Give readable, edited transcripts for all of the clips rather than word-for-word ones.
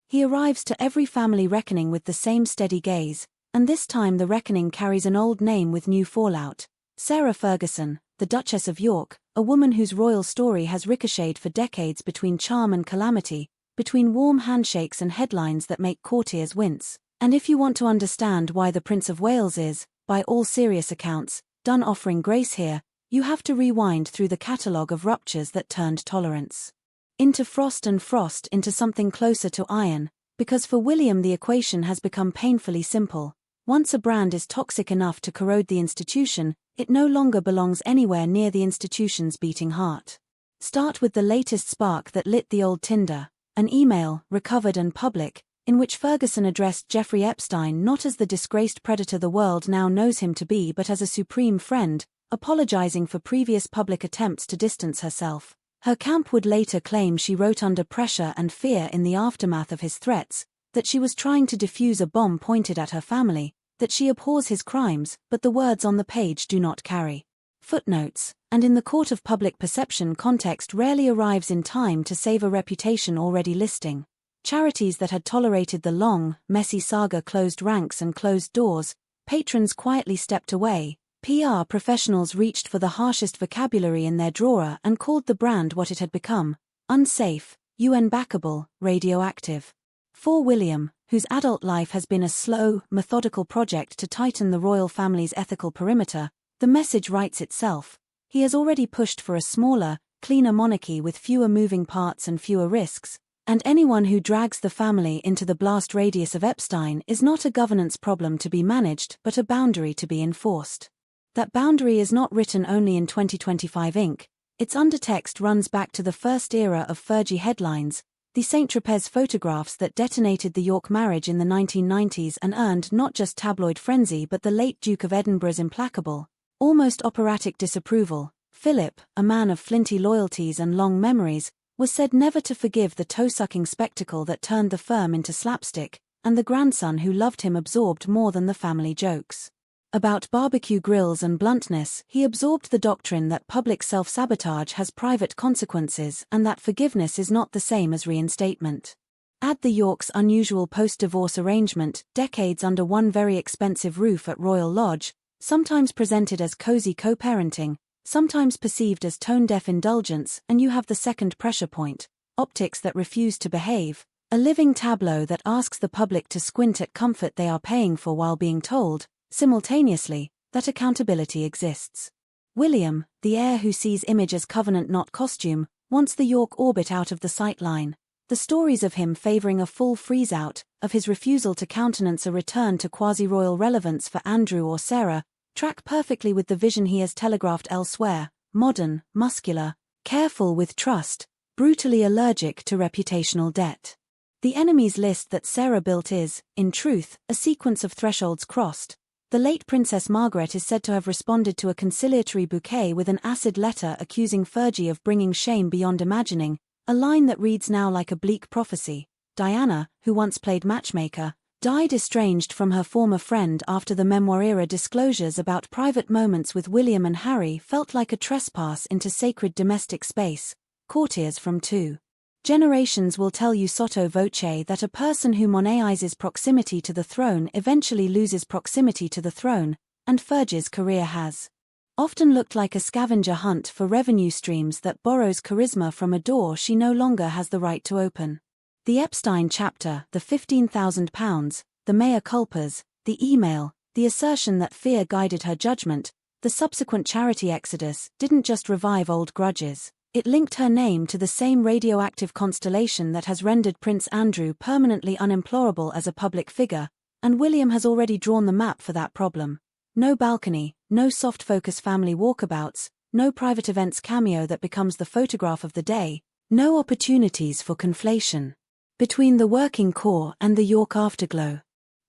He arrives to every family reckoning with the same steady gaze, and this time the reckoning carries an old name with new fallout. Sarah Ferguson, the Duchess of York, a woman whose royal story has ricocheted for decades between charm and calamity, between warm handshakes and headlines that make courtiers wince. And if you want to understand why the Prince of Wales is, by all serious accounts, done offering grace here, you have to rewind through the catalogue of ruptures that turned tolerance into frost and frost into something closer to iron, because for William the equation has become painfully simple. Once a brand is toxic enough to corrode the institution, it no longer belongs anywhere near the institution's beating heart. Start with the latest spark that lit the old tinder, an email, recovered and public, in which Ferguson addressed Jeffrey Epstein not as the disgraced predator the world now knows him to be but as a supreme friend, apologizing for previous public attempts to distance herself. Her camp would later claim she wrote under pressure and fear in the aftermath of his threats, that she was trying to defuse a bomb pointed at her family, that she abhors his crimes, but the words on the page do not carry footnotes, and in the court of public perception context rarely arrives in time to save a reputation already listing. Charities that had tolerated the long, messy saga closed ranks and closed doors, patrons quietly stepped away, PR professionals reached for the harshest vocabulary in their drawer and called the brand what it had become: unsafe, UN-backable, radioactive. For William, whose adult life has been a slow, methodical project to tighten the royal family's ethical perimeter, the message writes itself. He has already pushed for a smaller, cleaner monarchy with fewer moving parts and fewer risks, and anyone who drags the family into the blast radius of Epstein is not a governance problem to be managed but a boundary to be enforced. That boundary is not written only in 2025 ink, its undertext runs back to the first era of Fergie headlines, the Saint-Tropez photographs that detonated the York marriage in the 1990s and earned not just tabloid frenzy but the late Duke of Edinburgh's implacable, almost operatic disapproval. Philip, a man of flinty loyalties and long memories, was said never to forgive the toe-sucking spectacle that turned the firm into slapstick, and the grandson who loved him absorbed more than the family jokes about barbecue grills and bluntness. He absorbed the doctrine that public self-sabotage has private consequences and that forgiveness is not the same as reinstatement. Add the Yorks' unusual post-divorce arrangement, decades under one very expensive roof at Royal Lodge, sometimes presented as cozy co-parenting, sometimes perceived as tone-deaf indulgence, and you have the second pressure point: optics that refuse to behave, a living tableau that asks the public to squint at comfort they are paying for while being told, simultaneously, that accountability exists. William, the heir who sees image as covenant not costume, wants the York orbit out of the sight line. The stories of him favoring a full freeze-out, of his refusal to countenance a return to quasi-royal relevance for Andrew or Sarah, track perfectly with the vision he has telegraphed elsewhere: modern, muscular, careful with trust, brutally allergic to reputational debt. The enemies list that Sarah built is, in truth, a sequence of thresholds crossed. The late Princess Margaret is said to have responded to a conciliatory bouquet with an acid letter accusing Fergie of bringing shame beyond imagining, a line that reads now like a bleak prophecy. Diana, who once played matchmaker, died estranged from her former friend after the memoir-era disclosures about private moments with William and Harry felt like a trespass into sacred domestic space. Courtiers from two generations will tell you sotto voce that a person who moneizes proximity to the throne eventually loses proximity to the throne, and Fergie's career has often looked like a scavenger hunt for revenue streams that borrows charisma from a door she no longer has the right to open. The Epstein chapter, the £15,000, the mea culpas, the email, the assertion that fear guided her judgment, the subsequent charity exodus, didn't just revive old grudges. It linked her name to the same radioactive constellation that has rendered Prince Andrew permanently unemployable as a public figure, and William has already drawn the map for that problem. No balcony, no soft-focus family walkabouts, no private events cameo that becomes the photograph of the day, no opportunities for conflation between the working core and the York afterglow.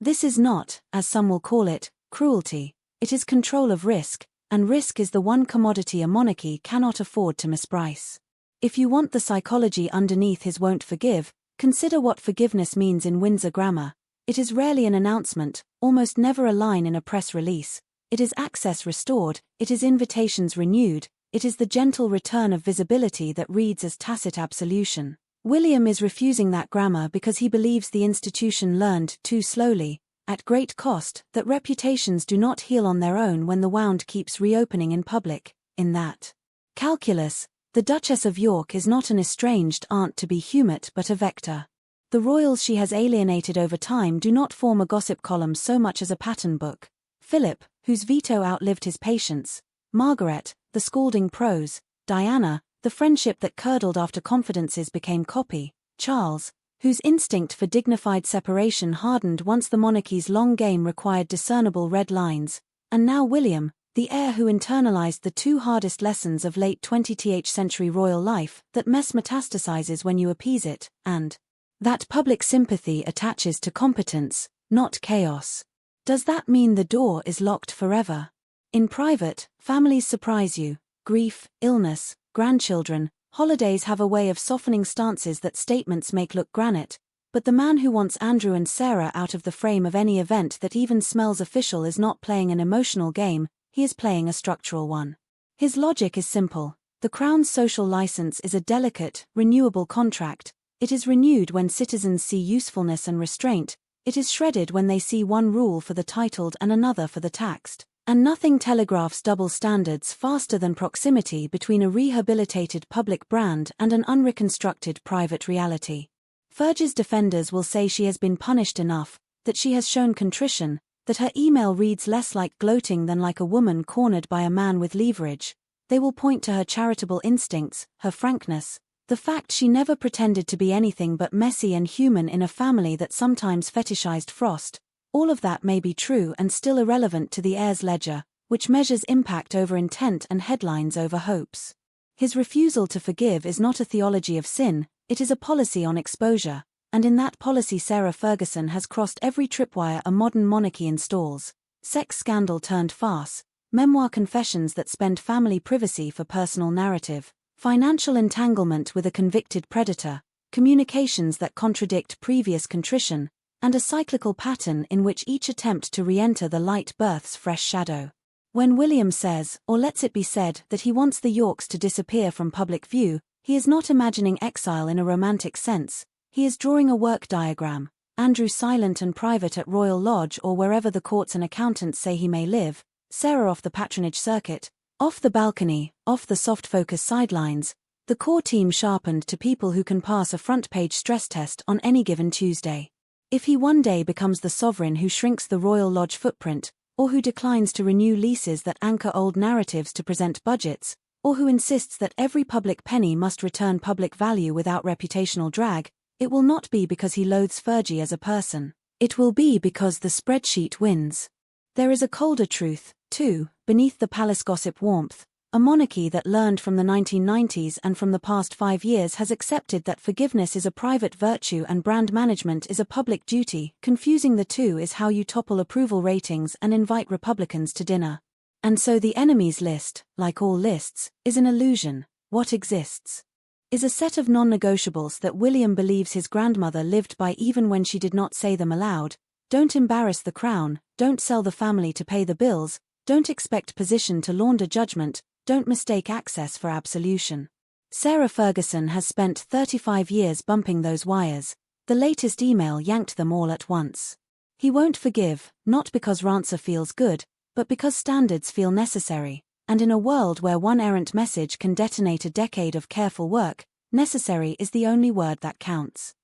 This is not, as some will call it, cruelty. It is control of risk, and risk is the one commodity a monarchy cannot afford to misprice. If you want the psychology underneath his won't forgive, consider what forgiveness means in Windsor grammar. It is rarely an announcement, almost never a line in a press release. It is access restored, it is invitations renewed, it is the gentle return of visibility that reads as tacit absolution. William is refusing that grammar because he believes the institution learned too slowly, at great cost, that reputations do not heal on their own when the wound keeps reopening in public. In that calculus, the Duchess of York is not an estranged aunt to be humoured but a vector. The royals she has alienated over time do not form a gossip column so much as a pattern book. Philip, whose veto outlived his patience; Margaret, the scalding prose; Diana, the friendship that curdled after confidences became copy; Charles, whose instinct for dignified separation hardened once the monarchy's long game required discernible red lines; and now William, the heir who internalized the two hardest lessons of late 20th century royal life, that mess metastasizes when you appease it, and that public sympathy attaches to competence, not chaos. Does that mean the door is locked forever? In private, families surprise you. Grief, illness, grandchildren, holidays have a way of softening stances that statements make look granite, but the man who wants Andrew and Sarah out of the frame of any event that even smells official is not playing an emotional game, he is playing a structural one. His logic is simple. The Crown's social license is a delicate, renewable contract. It is renewed when citizens see usefulness and restraint. It is shredded when they see one rule for the titled and another for the taxed. And nothing telegraphs double standards faster than proximity between a rehabilitated public brand and an unreconstructed private reality. Fergie's defenders will say she has been punished enough, that she has shown contrition, that her email reads less like gloating than like a woman cornered by a man with leverage. They will point to her charitable instincts, her frankness, the fact she never pretended to be anything but messy and human in a family that sometimes fetishized frost. All of that may be true and still irrelevant to the heir's ledger, which measures impact over intent and headlines over hopes. His refusal to forgive is not a theology of sin, it is a policy on exposure, and in that policy Sarah Ferguson has crossed every tripwire a modern monarchy installs: sex scandal turned farce, memoir confessions that spend family privacy for personal narrative, financial entanglement with a convicted predator, communications that contradict previous contrition, and a cyclical pattern in which each attempt to re-enter the light births fresh shadow. When William says, or lets it be said, that he wants the Yorks to disappear from public view, he is not imagining exile in a romantic sense. He is drawing a work diagram: Andrew silent and private at Royal Lodge or wherever the courts and accountants say he may live, Sarah off the patronage circuit, off the balcony, off the soft focus sidelines, the core team sharpened to people who can pass a front-page stress test on any given Tuesday. If he one day becomes the sovereign who shrinks the Royal Lodge footprint, or who declines to renew leases that anchor old narratives to present budgets, or who insists that every public penny must return public value without reputational drag, it will not be because he loathes Fergie as a person. It will be because the spreadsheet wins. There is a colder truth, too, beneath the palace gossip warmth. A monarchy that learned from the 1990s and from the past 5 years has accepted that forgiveness is a private virtue and brand management is a public duty. Confusing the two is how you topple approval ratings and invite Republicans to dinner. And so the enemies list, like all lists, is an illusion. What exists is a set of non-negotiables that William believes his grandmother lived by even when she did not say them aloud. Don't embarrass the crown, don't sell the family to pay the bills, don't expect position to launder judgment, don't mistake access for absolution. Sarah Ferguson has spent 35 years bumping those wires. The latest email yanked them all at once. He won't forgive, not because Rancer feels good, but because standards feel necessary, and in a world where one errant message can detonate a decade of careful work, necessary is the only word that counts.